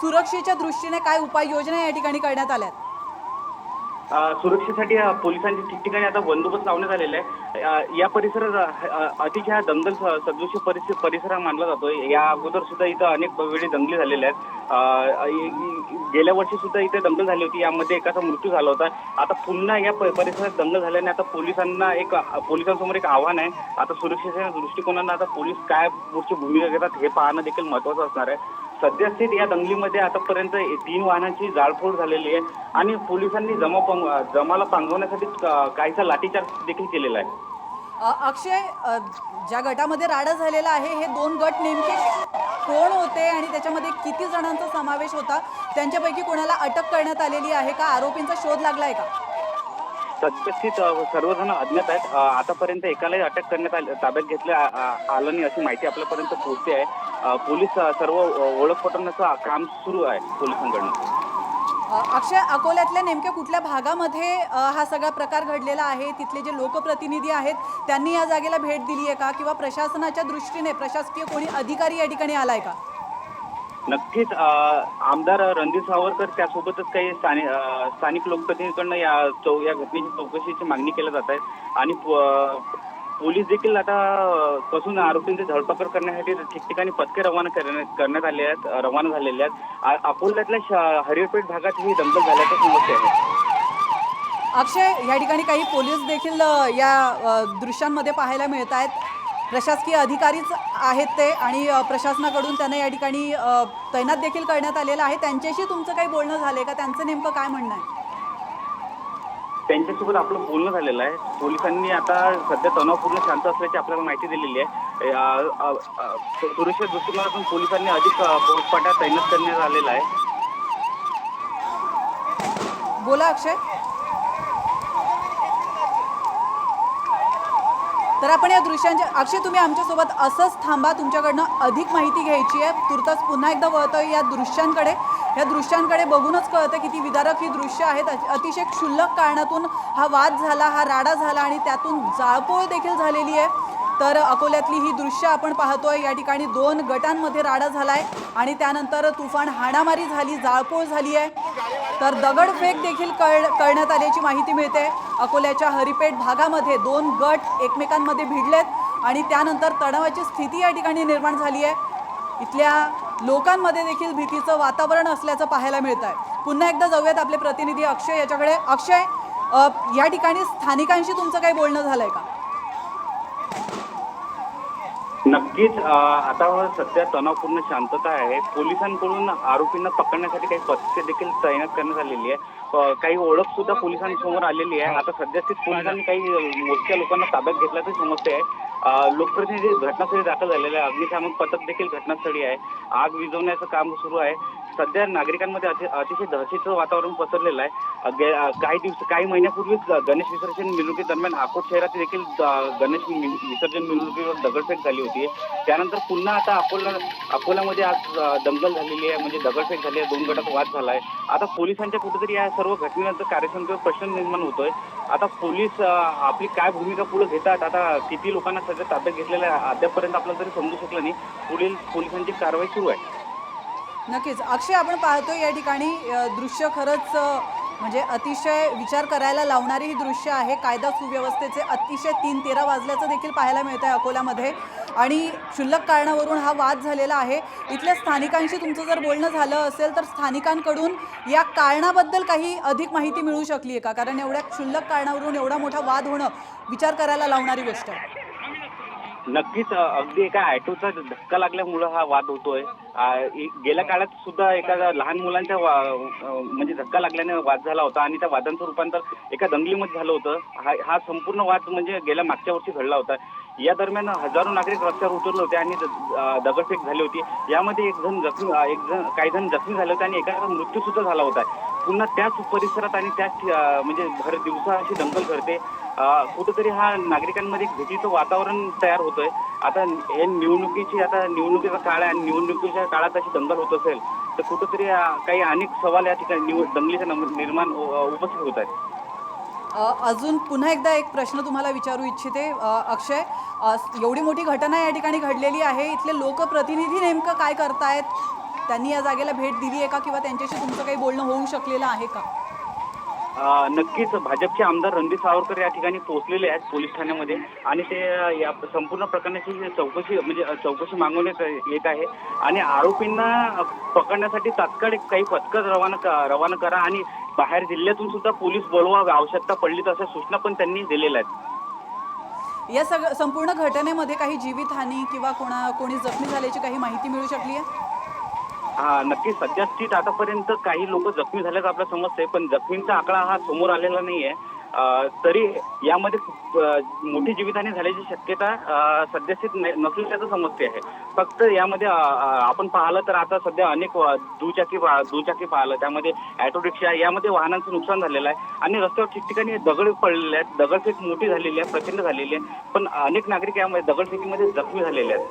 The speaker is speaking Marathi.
सुरक्षेच्या दृष्टीने काय उपाययोजना या ठिकाणी करण्यात आल्यात? सुरक्षेसाठी पोलिसांची ठिकठिकाणी आता बंदोबस्त लावण्यात आलेला आहे। या परिसरात अतिशय दंगल सदृश परिसर मानला जातोय। या अगोदर सुद्धा इथं अनेक वेळी दंगली झालेल्या आहेत। गेल्या वर्षी सुद्धा इथे दंगल झाली होती, यामध्ये एकाचा मृत्यू झाला होता। आता पुन्हा या परिसरात दंगल झाल्याने आता पोलिसांसमोर एक आव्हान आहे। आता सुरक्षेच्या दृष्टिकोनानं आता पोलीस काय पुढची भूमिका घेतात हे पाहणं देखील महत्त्वाचं असणार आहे। सद्यस्थित या दंगलीमध्ये आतापर्यंत 3 वाहनांची जाळपोळ झालेली आहे आणि पोलिसांनी जमाला पांगवण्यासाठी काहीसा लाठीचार्ज देखील केलेला आहे। अक्षय, ज्या गटामध्ये राडा झालेला आहे हे 2 गट नेमके कोण होते आणि त्याच्यामध्ये किती जणांचा समावेश होता? त्यांच्यापैकी कोणाला अटक करण्यात आलेली आहे का? आरोपींचा शोध लागलाय का? सद्यस्थित सर्वजण अज्ञात आहेत। आतापर्यंत एकालाही अटक करण्यात ताब्यात घेतलं आलं नाही अशी माहिती आपल्यापर्यंत पोहोचते आहे। पोलीस सर्व ओळख पटवण्याचं काम सुरू आहे पोलिसांकडून। अक्षय, अकोल्यातल्या नेमक्या कुठल्या भागामध्ये हा सगळा प्रकार घडलेला आहे? तिथले जे लोकप्रतिनिधी आहेत त्यांनी या जागेला भेट दिली आहे का, किंवा प्रशासनाच्या दृष्टीने प्रशासकीय कोणी अधिकारी या ठिकाणी आलाय का? नक्कीच आमदार रणजित सावरकर त्यासोबतच काही स्थानिक लोकप्रतिनिधींकडून या घटनेची चौकशीची मागणी केली जात आहे आणि पोलीस देखील आता पासून आरोपींची धरपकड करण्यासाठी ठिकठिकाणी पथके रवाना झालेले आहेत। अकोल्यातल्या हरिपेठ भागात ही दंगल झाल्याचं समजते आहे। अक्षय, या ठिकाणी काही पोलीस देखील या दृश्यांमध्ये पाहायला मिळत आहेत। प्रशासकीय अधिकारीच आहेत ते आणि प्रशासनाकडून त्यांना या ठिकाणी तैनात देखील करण्यात आलेलं आहे। त्यांच्याशी तुमचं काही बोलणं झालंय का? त्यांचं नेमकं काय म्हणणं आहे? त्यांच्यासोबत आपलं बोलणं झालेलं आहे। पोलिसांनी आता सध्या तणावपूर्ण शांत असल्याची आपल्याला माहिती दिलेली आहे। सुरक्षा दृष्टिकोनातून पोलिसांनी अधिक फौजफाटा तैनात करण्यात आलेला आहे। बोला अक्षय। तर आपण या दृश्यांच्या, अक्षय तुम्ही आमच्यासोबत असंच थांबा, तुमच्याकडनं अधिक माहिती घ्यायची आहे। तुर्तास पुन्हा एकदा वळतोय या दृश्यांकडे। या दृश्यांकडे बघूनच कळतं किती विदारक ही दृश्य आहेत। अतिशय क्षुल्लक कारणातून हा वाद झाला, हा राडा झाला आणि त्यातून जाळपोळ देखील झालेली आहे। तर अकोल्यातली ही दृश्य आपण पाहतोय। या ठिकाणी 2 गटांमध्ये राडा झालाय आणि त्यानंतर तुफान हाणामारी झाली, जाळपोळ झाली आहे। तर दगडफेक देखील करण्यात आल्याची माहिती मिळते। अकोल्याच्या हरिपेठ भागामध्ये 2 गट एकमेकांमध्ये भिडलेत आणि त्यानंतर तणावाची स्थिती या ठिकाणी निर्माण झाली आहे। इथल्या लोकांमध्ये देखील भीतीचं वातावरण असल्याचं पाहायला मिळत आहे। पुन्हा एकदा जाऊयात आपले प्रतिनिधी अक्षय याच्याकडे। अक्षय, या ठिकाणी स्थानिकांशी तुमचं काही बोलणं झालंय का? नक्कीच आता सध्या तणावपूर्ण शांतता आहे। पोलिसांकडून आरोपींना पकडण्यासाठी काही पथके देखील तैनात करण्यात आलेली आहे। काही ओळख सुद्धा पोलिसांसमोर आलेली आहे। आता सध्यास्थित पोलिसांनी काही मोजक्या लोकांना ताब्यात घेतल्याचं समजते आहे। लोकप्रतिनिधी घटनास्थळी दाखल झालेले आहे। अग्निशामक पथक देखील घटनास्थळी आहे। आग विझवण्याचं काम सुरू आहे। सध्या नागरिकांमध्ये अतिशय दहशतीचं वातावरण पसरलेलं आहे। काही महिन्यापूर्वीच गणेश विसर्जन मिरवणुकीदरम्यान अकोट शहरात देखील गणेश विसर्जन मिरवणुकीवर दगडफेक झाली होती। त्यानंतर पुन्हा आता अकोल्यामध्ये आज दंगल झालेली आहे, म्हणजे दगडफेक झाली आहे। 2 गटात वाद झाला आहे। आता पोलिसांच्या कुठेतरी या सर्व घटनेनंतर कार्यक्षमतेवर प्रश्न निर्माण होतोय। आता पोलीस आपली काय भूमिका पुढे घेतात, आता किती लोकांना सध्या ताब्यात घेतलेलं आहे अद्यापपर्यंत आपल्याला तरी समजू शकलं नाही। पुढील पोलिसांची कारवाई सुरू आहे। नक्कीच अक्षय, आपण पाहतोय या ठिकाणी दृश्य खरंच म्हणजे अतिशय विचार करायला लावणारी ही दृश्य आहे। कायदा सुव्यवस्थेचे अतिशय 3:13 वाजल्याचं देखील पाहायला मिळत आहे अकोल्यामध्ये आणि क्षुल्लक कारणावरून हा वाद झालेला आहे। इथल्या स्थानिकांशी तुमचं जर बोलणं झालं असेल तर स्थानिकांकडून या कारणाबद्दल काही अधिक माहिती मिळू शकली आहे का? कारण एवढ्या क्षुल्लक कारणावरून एवढा मोठा वाद होणं विचार करायला लावणारी गोष्ट आहे। नक्कीच अगदी एका ऑटोचा धक्का लागल्यामुळे हा वाद होतोय। गेल्या काळात सुद्धा एका लहान मुलांच्या म्हणजे धक्का लागल्याने वाद झाला होता आणि त्या वादांचं रूपांतर एका दंगलीमध्ये झालं होतं। हा संपूर्ण वाद म्हणजे गेल्या मागच्या वर्षी घडला होता। या दरम्यान हजारो नागरिक रस्त्यावर उतरले होते आणि दगडफेक झाली होती। यामध्ये काही जण जखमी झाले होते आणि एकाचा मृत्यू सुद्धा झाला होता। पुन्हा त्याच परिसरात आणि त्याच म्हणजे भर दिवसा अशी दंगल घडते। कुठेतरी हा नागरिकांमध्ये भीतीचं वातावरण तयार होतोय। आता हे निवडणुकीचा काळ आहे आणि निवडणुकीच्या काळात अशी दंगल होत असेल तर कुठेतरी काही अनेक सवाल या ठिकाणी दंगलीचा निर्माण उपस्थित होत आहेत। अजून पुन्हा एकदा एक प्रश्न तुम्हाला विचारू इच्छिते अक्षय, एवढी मोठी घटना या ठिकाणी घडलेली आहे, इथले लोकप्रतिनिधी नेमकं काय करतायत, त्यांनी या जागेला भेट दिली आहे का किंवा त्यांच्याशी तुमचं काही बोलणं होऊ शकलेलं आहे का? नक्कीच भाजपचे आमदार रणजित सावरकर या ठिकाणी पोहोचलेले आहेत पोलीस ठाण्यामध्ये आणि ते या संपूर्ण प्रकरणाची चौकशी मागवण्यात येत आहे आणि आरोपींना पकडण्यासाठी तात्काळ काही पथकर रवाना करा आणि बाहेर जिल्ह्यातून सुद्धा पोलीस बोलवा आवश्यकता पडली तर अशा सूचना पण त्यांनी दिलेल्या आहेत. या संपूर्ण घटनेमध्ये काही जीवितहानी किंवा कोणी जखमी झाल्याची काही माहिती मिळू शकली आहे? नक्कीच सध्या स्थित आतापर्यंत काही लोक जखमी झाल्याचं आपल्याला समजतंय, पण जखमींचा आकडा हा समोर आलेला नाहीये. तरी यामध्ये मोठी जीवितहानी झाल्याची शक्यता सध्यास्थित नसल्याचं समजते आहे. फक्त यामध्ये आपण पाहिलं तर आता सध्या अनेक दुचाकी पाहिलं, त्यामध्ये ऑटो रिक्षा यामध्ये वाहनांचं नुकसान झालेलं आहे आणि रस्त्यावर ठिकठिकाणी दगड पडलेले आहेत. दगडफेक मोठी झालेली आहे, प्रचंड झालेली आहे, पण अनेक नागरिक यामध्ये दगडफेकीमध्ये जखमी झालेले आहेत.